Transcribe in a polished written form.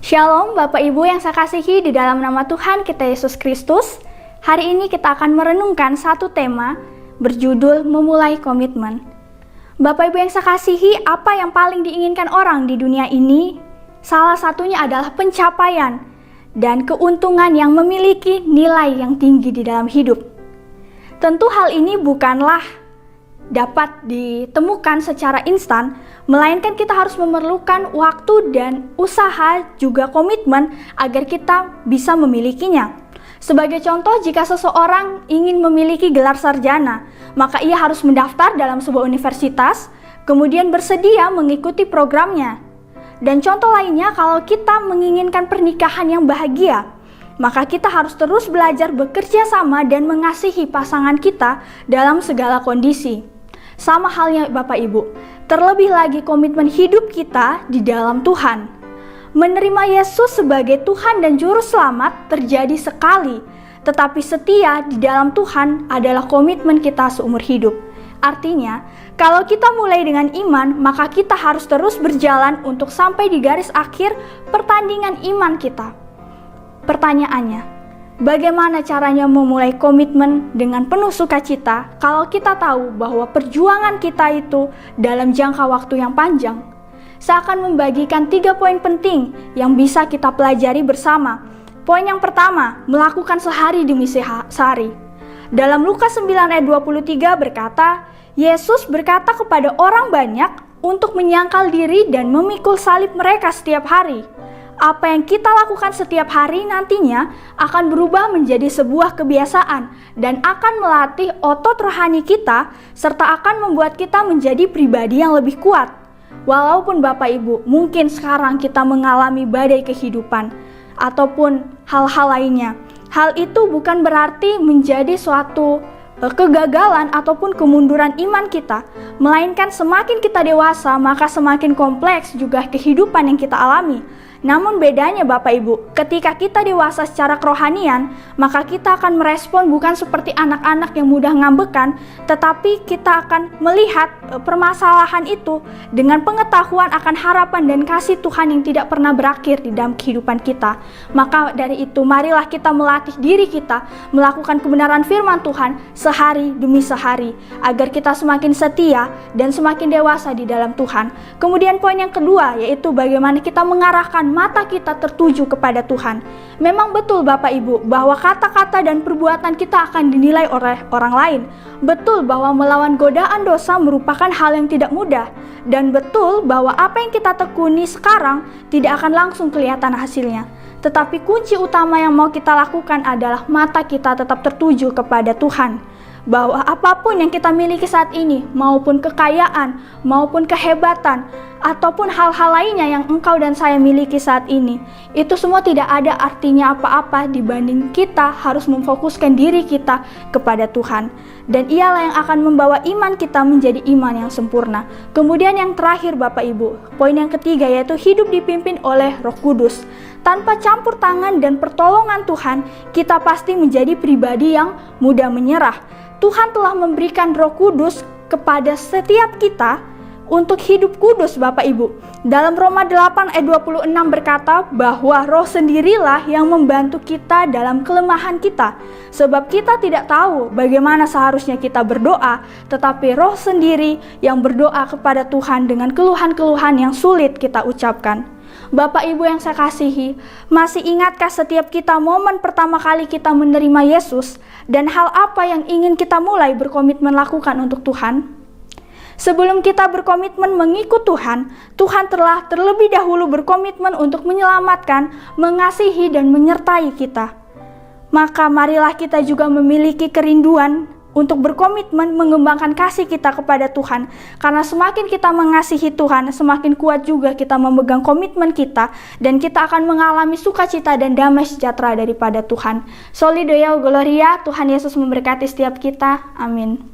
Shalom Bapak Ibu yang saya kasihi di dalam nama Tuhan kita Yesus Kristus. Hari ini kita akan merenungkan satu tema berjudul memulai komitmen. Bapak Ibu yang saya kasihi, apa yang paling diinginkan orang di dunia ini? Salah satunya adalah pencapaian dan keuntungan yang memiliki nilai yang tinggi di dalam hidup. Tentu hal ini bukanlah dapat ditemukan secara instan, melainkan kita harus memerlukan waktu dan usaha juga komitmen agar kita bisa memilikinya. Sebagai contoh, jika seseorang ingin memiliki gelar sarjana, maka ia harus mendaftar dalam sebuah universitas, kemudian bersedia mengikuti programnya. Dan contoh lainnya, kalau kita menginginkan pernikahan yang bahagia, maka kita harus terus belajar bekerja sama dan mengasihi pasangan kita dalam segala kondisi. Sama halnya Bapak Ibu, terlebih lagi komitmen hidup kita di dalam Tuhan. Menerima Yesus sebagai Tuhan dan Juru Selamat terjadi sekali, tetapi setia di dalam Tuhan adalah komitmen kita seumur hidup. Artinya, kalau kita mulai dengan iman, maka kita harus terus berjalan untuk sampai di garis akhir pertandingan iman kita. Pertanyaannya, bagaimana caranya memulai komitmen dengan penuh sukacita kalau kita tahu bahwa perjuangan kita itu dalam jangka waktu yang panjang? Saya akan membagikan 3 poin penting yang bisa kita pelajari bersama. Poin yang pertama, melakukan sehari demi sehari. Dalam Lukas 9 ayat 23 berkata, Yesus berkata kepada orang banyak untuk menyangkal diri dan memikul salib mereka setiap hari. Apa yang kita lakukan setiap hari nantinya akan berubah menjadi sebuah kebiasaan dan akan melatih otot rohani kita serta akan membuat kita menjadi pribadi yang lebih kuat. Walaupun Bapak Ibu mungkin sekarang kita mengalami badai kehidupan ataupun hal-hal lainnya, hal itu bukan berarti menjadi suatu kegagalan ataupun kemunduran iman kita, melainkan semakin kita dewasa maka semakin kompleks juga kehidupan yang kita alami. Namun bedanya Bapak Ibu, ketika kita dewasa secara kerohanian, maka kita akan merespon bukan seperti anak-anak yang mudah ngambekan, tetapi kita akan melihat permasalahan itu dengan pengetahuan akan harapan dan kasih Tuhan yang tidak pernah berakhir di dalam kehidupan kita. Maka dari itu, marilah kita melatih diri kita melakukan kebenaran firman Tuhan sehari demi sehari, agar kita semakin setia dan semakin dewasa di dalam Tuhan. Kemudian poin yang kedua, yaitu bagaimana kita mengarahkan mata kita tertuju kepada Tuhan. Memang betul Bapak Ibu bahwa kata-kata dan perbuatan kita akan dinilai oleh orang lain. Betul bahwa melawan godaan dosa merupakan hal yang tidak mudah. Dan betul bahwa apa yang kita tekuni sekarang tidak akan langsung kelihatan hasilnya. Tetapi kunci utama yang mau kita lakukan adalah mata kita tetap tertuju kepada Tuhan. Bahwa apapun yang kita miliki saat ini, maupun kekayaan, maupun kehebatan, ataupun hal-hal lainnya yang engkau dan saya miliki saat ini, itu semua tidak ada artinya apa-apa dibanding kita harus memfokuskan diri kita kepada Tuhan. Dan ialah yang akan membawa iman kita menjadi iman yang sempurna. Kemudian yang terakhir Bapak Ibu, poin yang ketiga yaitu hidup dipimpin oleh Roh Kudus. Tanpa campur tangan dan pertolongan Tuhan, kita pasti menjadi pribadi yang mudah menyerah. Tuhan telah memberikan Roh Kudus kepada setiap kita untuk hidup kudus Bapak Ibu. Dalam Roma 8 ayat 26 berkata bahwa Roh sendirilah yang membantu kita dalam kelemahan kita. Sebab kita tidak tahu bagaimana seharusnya kita berdoa, tetapi Roh sendiri yang berdoa kepada Tuhan dengan keluhan-keluhan yang sulit kita ucapkan. Bapak Ibu yang saya kasihi, masih ingatkah setiap kita momen pertama kali kita menerima Yesus dan hal apa yang ingin kita mulai berkomitmen lakukan untuk Tuhan? Sebelum kita berkomitmen mengikut Tuhan, Tuhan telah terlebih dahulu berkomitmen untuk menyelamatkan, mengasihi dan menyertai kita. Maka marilah kita juga memiliki kerinduan untuk berkomitmen mengembangkan kasih kita kepada Tuhan. Karena semakin kita mengasihi Tuhan, semakin kuat juga kita memegang komitmen kita, dan kita akan mengalami sukacita dan damai sejahtera daripada Tuhan. Soli Deo Gloria, Tuhan Yesus memberkati setiap kita. Amin.